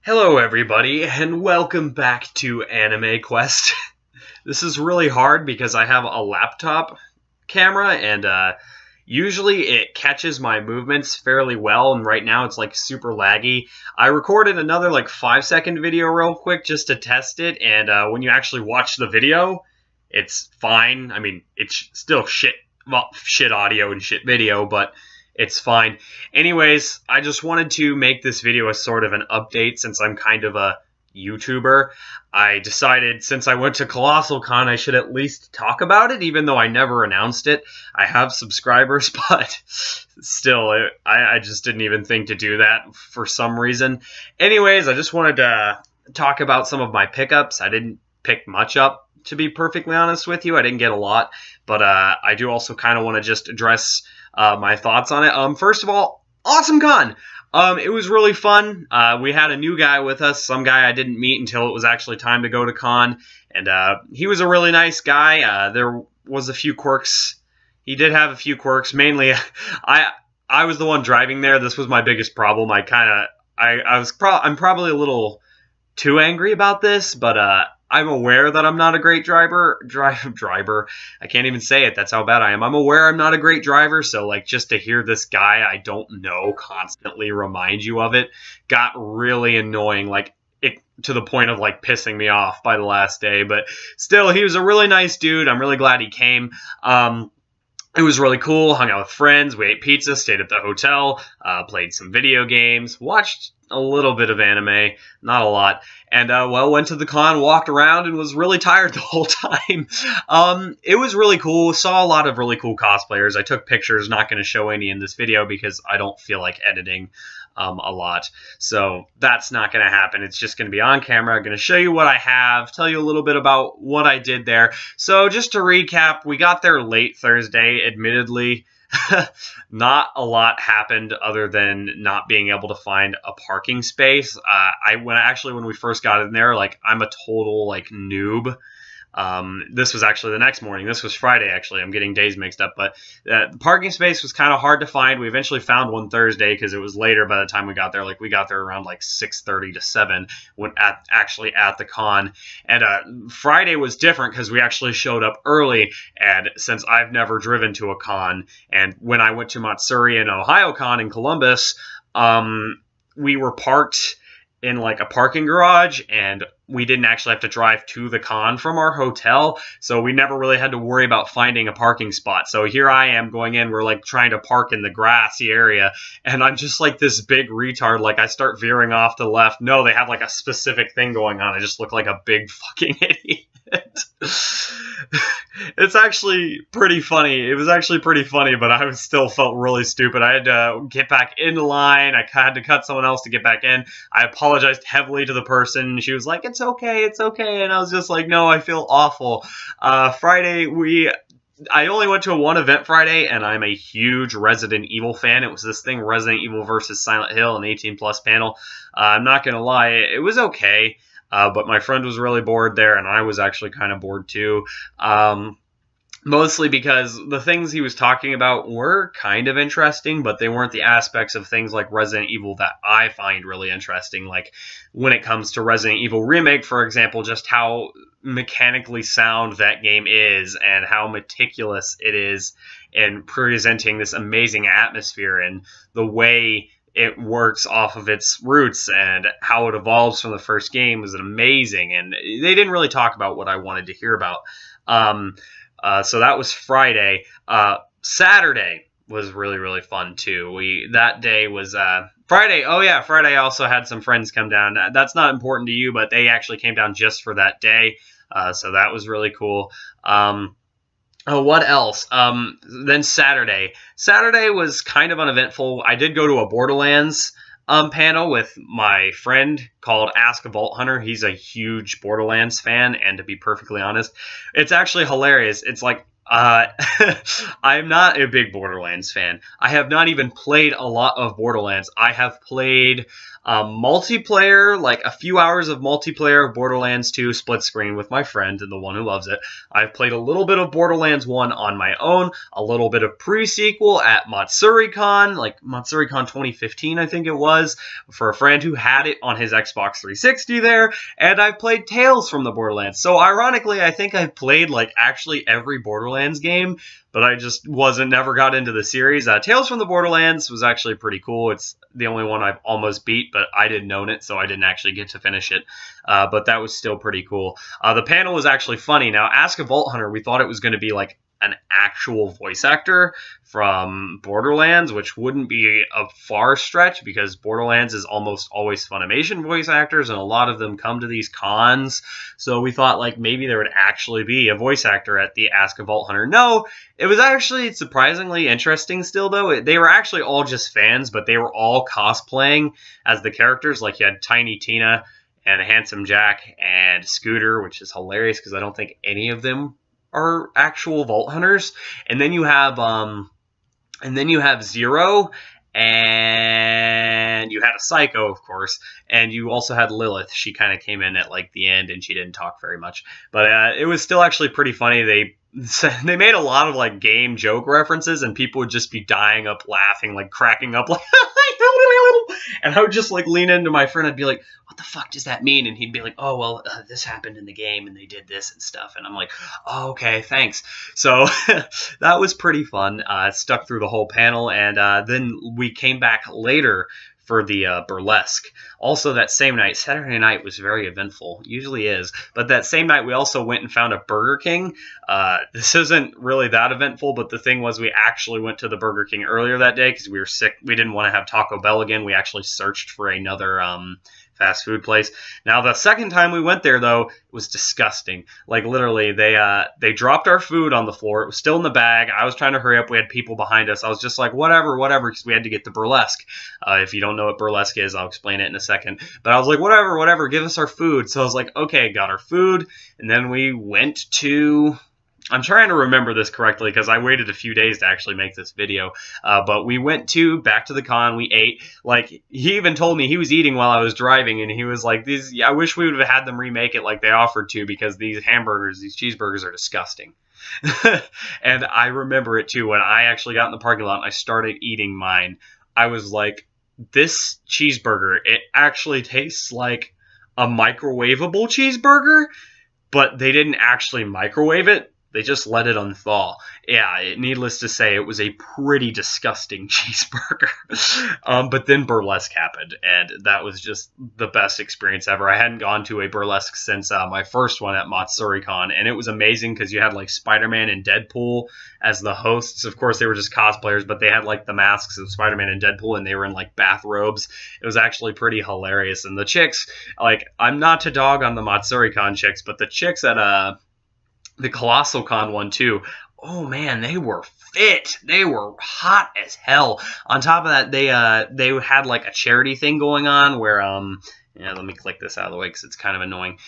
Hello everybody, and welcome back to AnimeQuest. This is really hard because I have a laptop camera, and usually it catches my movements fairly well, and right now it's like super laggy. I recorded another like 5-second video real quick just to test it, and when you actually watch the video, it's fine. I mean, it's still shit audio and shit video, but it's fine. Anyways, I just wanted to make this video as sort of an update since I'm kind of a YouTuber. I decided since I went to Colossalcon, I should at least talk about it, even though I never announced it. I have subscribers, but still, I just didn't even think to do that for some reason. Anyways, I just wanted to talk about some of my pickups. I didn't pick much up, to be perfectly honest with you. I didn't get a lot, but I do also kind of want to just address my thoughts on it. First of all, awesome con. It was really fun. We had a new guy with us, some guy I didn't meet until it was actually time to go to con, and he was a really nice guy. There was a few quirks. He did have a few quirks. Mainly, I was the one driving there. This was my biggest problem. I'm probably a little too angry about this, but I'm aware that I'm not a great driver. I can't even say it. That's how bad I am. I'm aware I'm not a great driver, so like just to hear this guy I don't know constantly remind you of it got really annoying. Like it to the point of like pissing me off by the last day. But still, he was a really nice dude. I'm really glad he came. It was really cool. Hung out with friends. We ate pizza, stayed at the hotel, played some video games, watched a little bit of anime, not a lot, and went to the con, walked around, and was really tired the whole time. It was really cool. Saw a lot of really cool cosplayers. I took pictures. Not going to show any in this video because I don't feel like editing a lot. So that's not going to happen. It's just going to be on camera. I'm going to show you what I have, tell you a little bit about what I did there. So just to recap, we got there late Thursday, admittedly. Not a lot happened other than not being able to find a parking space. When we first got in there, like I'm a total like noob. This was actually the next morning. This was Friday, actually. I'm getting days mixed up. But the parking space was kind of hard to find. We eventually found one Thursday because it was later by the time we got there. Like, we got there around, like, 6:30 to 7 at the con. And Friday was different because we actually showed up early. And since I've never driven to a con, and when I went to Matsuri and Ohio Con in Columbus, we were parked in like a parking garage, and we didn't actually have to drive to the con from our hotel, so we never really had to worry about finding a parking spot. So here I am going in, we're like trying to park in the grassy area, and I'm just like this big retard. Like I start veering off to the left. No, they have like a specific thing going on. I just look like a big fucking idiot. It's actually pretty funny. It was actually pretty funny, but I still felt really stupid. I had to get back into line. I had to cut someone else to get back in. I apologized heavily to the person. She was like, it's okay, it's okay. And I was just like, no, I feel awful. Friday, I only went to one event Friday, and I'm a huge Resident Evil fan. It was this thing, Resident Evil versus Silent Hill, an 18+ panel. I'm not going to lie, it was okay. But my friend was really bored there, and I was actually kind of bored too. Mostly because the things he was talking about were kind of interesting, but they weren't the aspects of things like Resident Evil that I find really interesting. Like when it comes to Resident Evil Remake, for example, just how mechanically sound that game is and how meticulous it is in presenting this amazing atmosphere, and the way it works off of its roots and how it evolves from the first game was amazing. And they didn't really talk about what I wanted to hear about. So that was Friday. Saturday was really, really fun too. That day was Friday. Oh yeah, Friday I also had some friends come down. That's not important to you, but they actually came down just for that day. So that was really cool. Oh, what else? Then Saturday. Saturday was kind of uneventful. I did go to a Borderlands panel with my friend called Ask a Vault Hunter. He's a huge Borderlands fan, and to be perfectly honest, it's actually hilarious. It's like Uh, I'm not a big Borderlands fan. I have not even played a lot of Borderlands. I have played multiplayer, like a few hours of multiplayer of Borderlands 2 split screen with my friend and the one who loves it. I've played a little bit of Borderlands 1 on my own, a little bit of pre-sequel at MatsuruCon, like MatsuruCon 2015, I think it was, for a friend who had it on his Xbox 360 there, and I've played Tales from the Borderlands. So ironically, I think I've played like actually every Borderlands game, but I just never got into the series. Tales from the Borderlands was actually pretty cool. It's the only one I've almost beat, but I didn't own it, so I didn't actually get to finish it. But that was still pretty cool. The panel was actually funny. Now, Ask a Vault Hunter, we thought it was going to be like an actual voice actor from Borderlands, which wouldn't be a far stretch because Borderlands is almost always Funimation voice actors, and a lot of them come to these cons. So we thought like maybe there would actually be a voice actor at the Ask a Vault Hunter. No, it was actually surprisingly interesting still, though. They were actually all just fans, but they were all cosplaying as the characters. Like you had Tiny Tina and Handsome Jack and Scooter, which is hilarious because I don't think any of them are actual Vault Hunters. And then you have Zero, and you had a Psycho, of course, and you also had Lilith. She kind of came in at like the end, and she didn't talk very much, but it was still actually pretty funny. They made a lot of like game joke references, and people would just be dying up laughing, like cracking up, like and I would just like lean into my friend. I'd be like, "What the fuck does that mean?" And he'd be like, "Oh well, this happened in the game, and they did this and stuff." And I'm like, "Oh, okay, thanks." So that was pretty fun. Stuck through the whole panel, and then we came back later for the burlesque. Also, that same night, Saturday night was very eventful. Usually is. But that same night, we also went and found a Burger King. This isn't really that eventful, but the thing was we actually went to the Burger King earlier that day because we were sick. We didn't want to have Taco Bell again. We actually searched for another fast food place. Now, the second time we went there, though, it was disgusting. Like, literally, they dropped our food on the floor. It was still in the bag. I was trying to hurry up. We had people behind us. I was just like, whatever, because we had to get the burlesque. If you don't know what burlesque is, I'll explain it in a second. But I was like, whatever, give us our food. So I was like, okay, got our food. And then we went to... I'm trying to remember this correctly because I waited a few days to actually make this video. But we went back to the con. We ate. Like, he even told me he was eating while I was driving, and he was like, I wish we would have had them remake it like they offered to because these cheeseburgers are disgusting. And I remember it too. When I actually got in the parking lot and I started eating mine, I was like, this cheeseburger, it actually tastes like a microwavable cheeseburger, but they didn't actually microwave it. They just let it unthaw. Yeah, needless to say, it was a pretty disgusting cheeseburger. But then burlesque happened, and that was just the best experience ever. I hadn't gone to a burlesque since my first one at MatsuruCon, and it was amazing because you had like Spider-Man and Deadpool as the hosts. Of course, they were just cosplayers, but they had like the masks of Spider-Man and Deadpool, and they were in like bathrobes. It was actually pretty hilarious. And the chicks, like, I'm not to dog on the MatsuruCon chicks, but the chicks at the Colossalcon one too. Oh man, they were fit. They were hot as hell. On top of that, they had like a charity thing going on where let me click this out of the way because it's kind of annoying.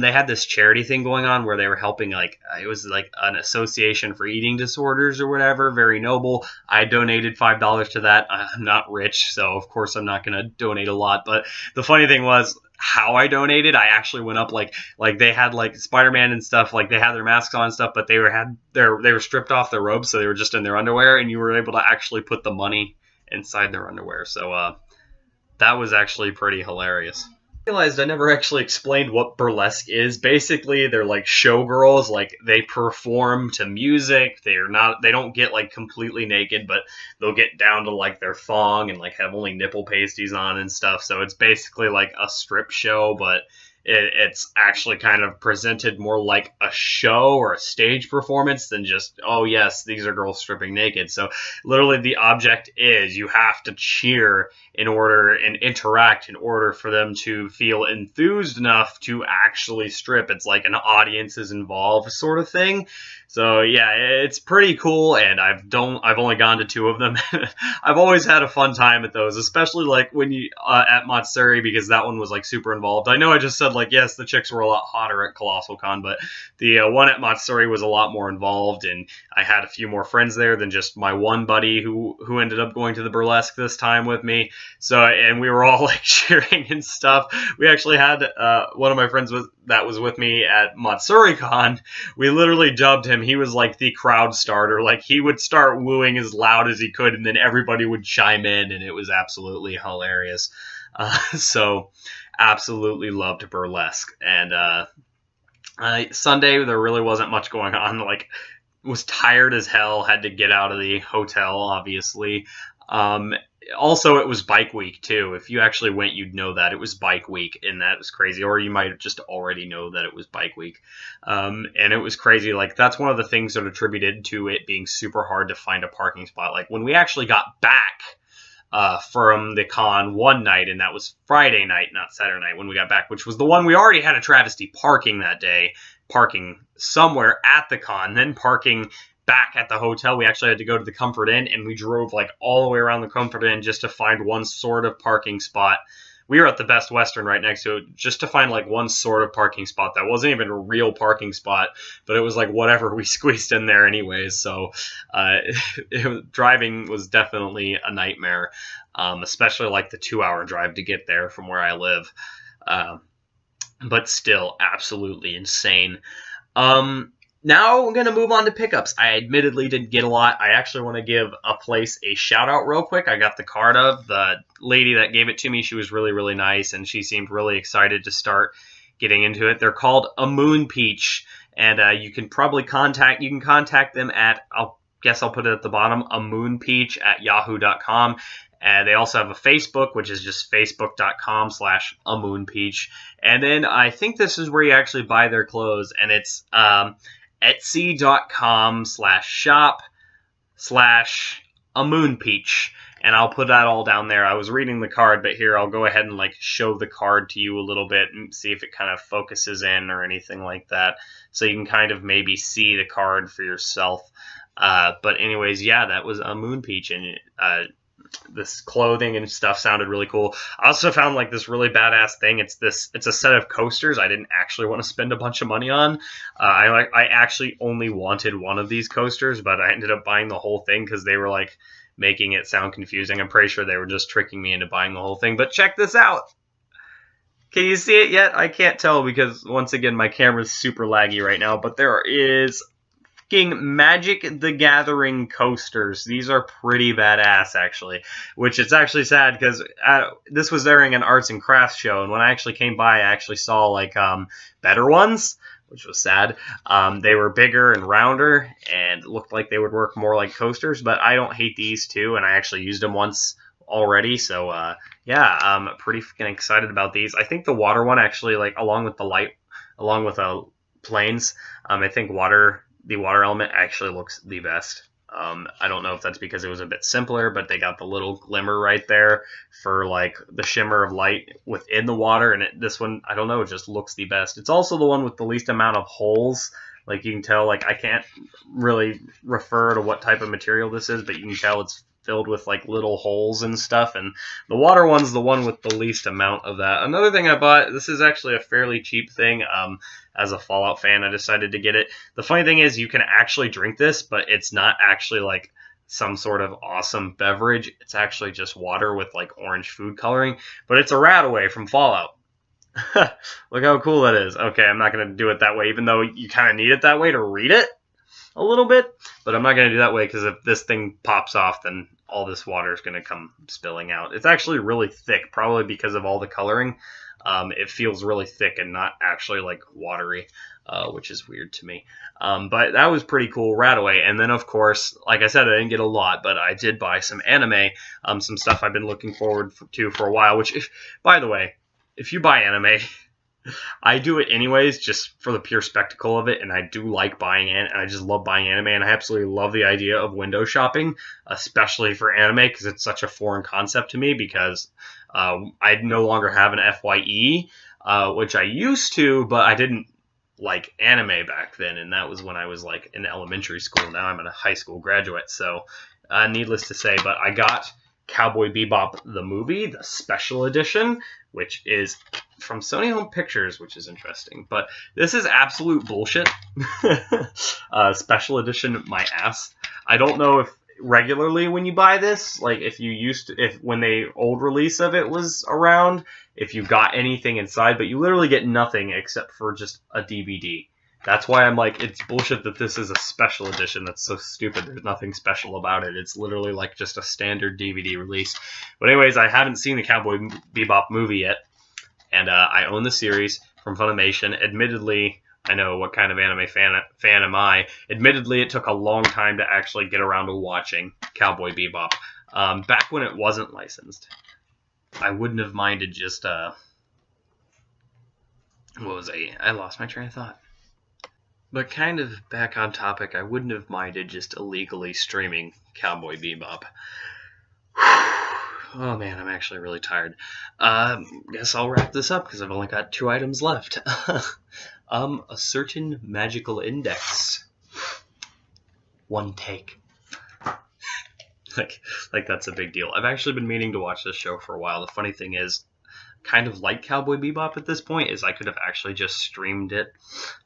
They had this charity thing going on where they were helping, like, it was like an association for eating disorders or whatever. Very noble. I donated $5 to that. I'm not rich, so of course I'm not going to donate a lot. But the funny thing was, how I donated, I actually went up like they had like Spider-Man and stuff, like they had their masks on and stuff, but they were stripped off their robes, so they were just in their underwear, and you were able to actually put the money inside their underwear. So that was actually pretty hilarious. I realized I never actually explained what burlesque is. Basically, they're like showgirls, like they perform to music. They don't get like completely naked, but they'll get down to like their thong and like have only nipple pasties on and stuff. So it's basically like a strip show, but it's actually kind of presented more like a show or a stage performance than just, oh yes, these are girls stripping naked. So literally the object is you have to cheer in order and interact in order for them to feel enthused enough to actually strip. It's like an audience is involved sort of thing. So yeah, it's pretty cool, and I've only gone to 2 of them. I've always had a fun time at those, especially like when you at Matsuri, because that one was like super involved. I know I just said said, like, yes, the chicks were a lot hotter at Colossalcon, but the one at Matsuri was a lot more involved, and I had a few more friends there than just my one buddy who ended up going to the burlesque this time with me. So, and we were all like cheering and stuff. We actually had one of my friends that was with me at MatsuriCon. We literally dubbed him. He was like the crowd starter. Like, he would start wooing as loud as he could, and then everybody would chime in, and it was absolutely hilarious. So absolutely loved burlesque. And Sunday there really wasn't much going on. Like, was tired as hell, had to get out of the hotel, obviously. Also, it was bike week too. If you actually went, you'd know that it was bike week, and that was crazy. Or you might just already know that it was bike week. And it was crazy. Like, that's one of the things that attributed to it being super hard to find a parking spot. Like, when we actually got back from the con one night, and that was Friday night, not Saturday night, when we got back, which was the one we already had a travesty parking that day, parking somewhere at the con, then parking back at the hotel. We actually had to go to the Comfort Inn, and we drove like all the way around the Comfort Inn just to find one sort of parking spot. We were at the Best Western right next to it, just to find like one sort of parking spot that wasn't even a real parking spot, but it was like whatever we squeezed in there anyways. So driving was definitely a nightmare, especially like the 2-hour drive to get there from where I live. But still absolutely insane. Now I'm going to move on to pickups. I admittedly didn't get a lot. I actually want to give a place a shout out real quick. I got the card of the lady that gave it to me. She was really, really nice, and she seemed really excited to start getting into it. They're called A Moon Peach, and you can contact them at, I'll put it at the bottom, amoonpeach@yahoo.com. They also have a Facebook, which is just facebook.com/amoonpeach. And then I think this is where you actually buy their clothes, and it's etsy.com/shop/amoonpeach. And I'll put that all down there. I was reading the card, but here I'll go ahead and like show the card to you a little bit and see if it kind of focuses in or anything like that. So you can kind of maybe see the card for yourself. But anyways, yeah, that was A Moon Peach, and this clothing and stuff sounded really cool. I also found like this really badass thing. It's a set of coasters I didn't actually want to spend a bunch of money on. I actually only wanted one of these coasters, but I ended up buying the whole thing because they were like making it sound confusing. I'm pretty sure they were just tricking me into buying the whole thing. But check this out. Can you see it yet? I can't tell because once again my camera's super laggy right now, but there is Magic the Gathering coasters. These are pretty badass, actually, which it's actually sad because this was during an arts and crafts show, and when I actually came by, I actually saw like better ones, which was sad. They were bigger and rounder and looked like they would work more like coasters, but I don't hate these two, and I actually used them once already, so yeah, I'm pretty freaking excited about these. I think the water one actually, like, along with planes, I think the water element actually looks the best. I don't know if that's because it was a bit simpler, but they got the little glimmer right there for like the shimmer of light within the water, and this one, I don't know, it just looks the best. It's also the one with the least amount of holes. Like, you can tell, like, I can't really refer to what type of material this is, but you can tell it's filled with like little holes and stuff, and the water one's the one with the least amount of that. Another thing I bought, this is actually a fairly cheap thing. As a Fallout fan, I decided to get it. The funny thing is you can actually drink this, but it's not actually like some sort of awesome beverage. It's actually just water with like orange food coloring, but it's a Radaway from Fallout. Look how cool that is. Okay, I'm not going to do it that way, even though you kind of need it that way to read it a little bit, but I'm not going to do that way because if this thing pops off, then all this water is going to come spilling out. It's actually really thick, probably because of all the coloring. It feels really thick and not actually like watery, which is weird to me. But that was pretty cool, Radaway. And then, of course, like I said, I didn't get a lot, but I did buy some anime, some stuff I've been looking forward to for a while, which, by the way, if you buy anime, I do it anyways, just for the pure spectacle of it, and I do like buying it, and I just love buying anime, and I absolutely love the idea of window shopping, especially for anime, because it's such a foreign concept to me, because I no longer have an FYE, which I used to, but I didn't like anime back then, and that was when I was like in elementary school. Now I'm a high school graduate, so needless to say, but I got Cowboy Bebop the movie, the special edition, which is from Sony Home Pictures, which is interesting. But this is absolute bullshit. Special edition, my ass. I don't know if regularly when you buy this, like if when the old release of it was around, if you got anything inside, but you literally get nothing except for just a DVD. That's why I'm like, it's bullshit that this is a special edition. That's so stupid. There's nothing special about it. It's literally like just a standard DVD release. But anyways, I haven't seen the Cowboy Bebop movie yet, and I own the series from Funimation. Admittedly, I know what kind of anime fan am I. Admittedly, it took a long time to actually get around to watching Cowboy Bebop. Back when it wasn't licensed, I wouldn't have minded just, I lost my train of thought. But kind of back on topic, I wouldn't have minded just illegally streaming Cowboy Bebop. Oh man, I'm actually really tired. Guess I'll wrap this up because I've only got 2 items left. A certain magical index. 1 take. like that's a big deal. I've actually been meaning to watch this show for a while. The funny thing is, kind of like Cowboy Bebop at this point, is I could have actually just streamed it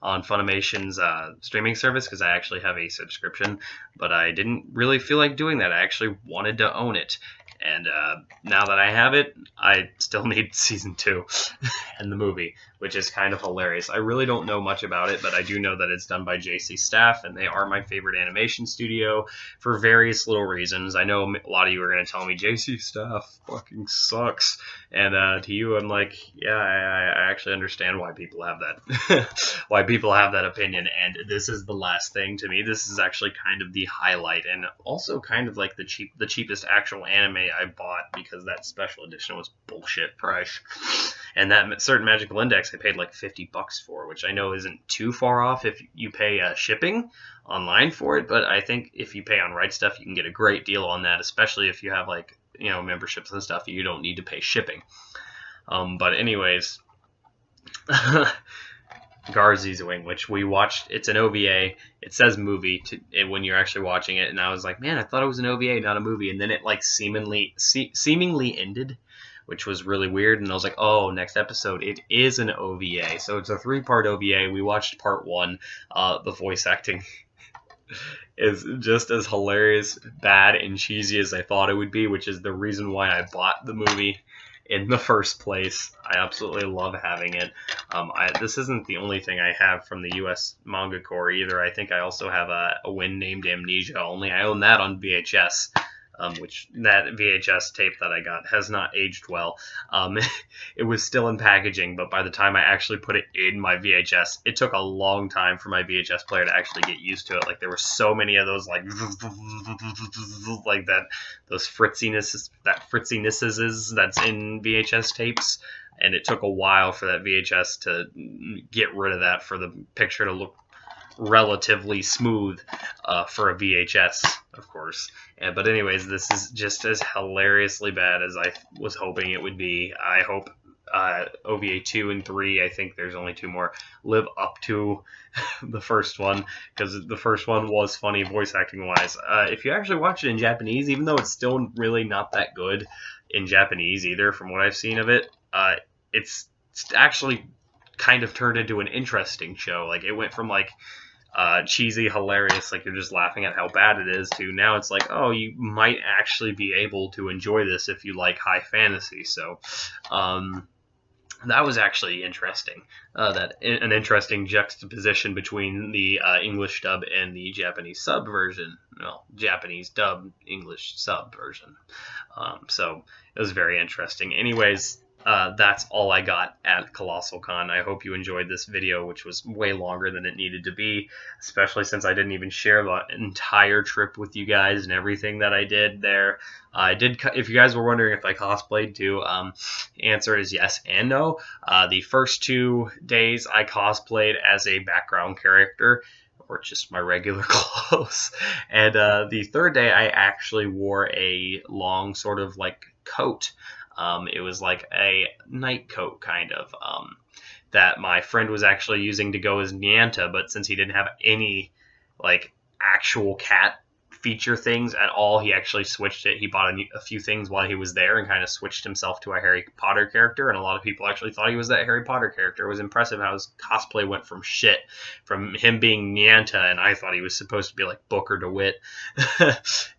on Funimation's streaming service because I actually have a subscription, but I didn't really feel like doing that. I actually wanted to own it, and now that I have it, I still need season 2 and the movie, which is kind of hilarious. I really don't know much about it, but I do know that it's done by JC Staff, and they are my favorite animation studio for various little reasons. I know a lot of you are going to tell me JC Staff fucking sucks, and to you I'm like, yeah, I actually understand why people have that why people have that opinion, and this is the last thing to me. This is actually kind of the highlight, and also kind of like the cheapest actual anime I bought, because that special edition was bullshit price. And that certain magical index I paid like $50 for, which I know isn't too far off if you pay shipping online for it, but I think if you pay on Right Stuff, you can get a great deal on that, especially if you have like, you know, memberships and stuff. You don't need to pay shipping. But anyways, Garzy's Wing, which we watched. It's an OVA. It says movie when you're actually watching it, and I was like, man, I thought it was an OVA, not a movie. And then it like seemingly ended, which was really weird. And I was like, oh, next episode, it is an OVA. So it's a 3-part OVA. We watched part 1. The voice acting is just as hilarious, bad, and cheesy as I thought it would be, which is the reason why I bought the movie in the first place. I absolutely love having it. This isn't the only thing I have from the US Manga Corps either. I think I also have a Wind Named Amnesia, only I own that on VHS, which that VHS tape that I got has not aged well. It was still in packaging, but by the time I actually put it in my VHS, it took a long time for my VHS player to actually get used to it. Like, there were so many of those, like that, those fritzinesses that's in VHS tapes, and it took a while for that VHS to get rid of that, for the picture to look relatively smooth for a VHS, of course. But anyways, this is just as hilariously bad as I was hoping it would be. I hope OVA 2 and 3, I think there's only 2 more, live up to the first one, because the first one was funny voice acting wise. If you actually watch it in Japanese, even though it's still really not that good in Japanese either, from what I've seen of it, it's actually kind of turned into an interesting show. Like, it went from like cheesy, hilarious, like you're just laughing at how bad it is, to now it's like, oh, you might actually be able to enjoy this if you like high fantasy. So that was actually interesting. An interesting juxtaposition between the English dub and the Japanese sub version. Well, Japanese dub, English sub version. So it was very interesting. Anyways, that's all I got at Colossalcon. I hope you enjoyed this video, which was way longer than it needed to be, especially since I didn't even share the entire trip with you guys and everything that I did there. I did. If you guys were wondering if I cosplayed too, answer is yes and no. The first 2 days I cosplayed as a background character, or just my regular clothes, and the 3rd day I actually wore a long sort of like coat. It was like a night coat, kind of, that my friend was actually using to go as Nyanta, but since he didn't have any, like, actual cat feature things at all. He actually switched it. He bought a few things while he was there and kind of switched himself to a Harry Potter character, and a lot of people actually thought he was that Harry Potter character. It was impressive how his cosplay went from shit, from him being Nianta, and I thought he was supposed to be like Booker DeWitt,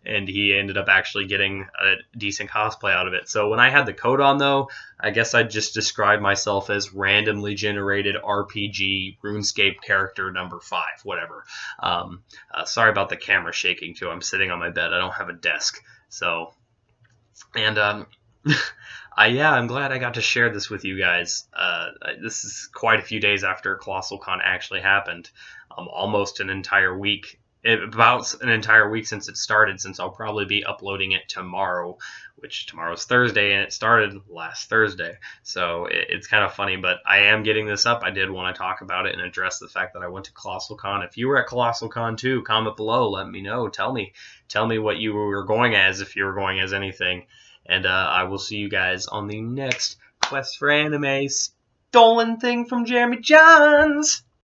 and he ended up actually getting a decent cosplay out of it. So when I had the coat on, though, I guess I'd just describe myself as randomly generated RPG RuneScape character number 5, whatever. Sorry about the camera shaking too. I'm sitting on my bed. I don't have a desk. So, and yeah, I'm glad I got to share this with you guys. This is quite a few days after Colossalcon actually happened. Almost an entire week. About an entire week since it started, since I'll probably be uploading it tomorrow, which tomorrow's Thursday, and it started last Thursday. So it's kind of funny, but I am getting this up. I did want to talk about it and address the fact that I went to Colossalcon. If you were at Colossalcon too, comment below. Let me know. Tell me what you were going as, if you were going as anything. And I will see you guys on the next Quest for Anime stolen thing from Jeremy Johns.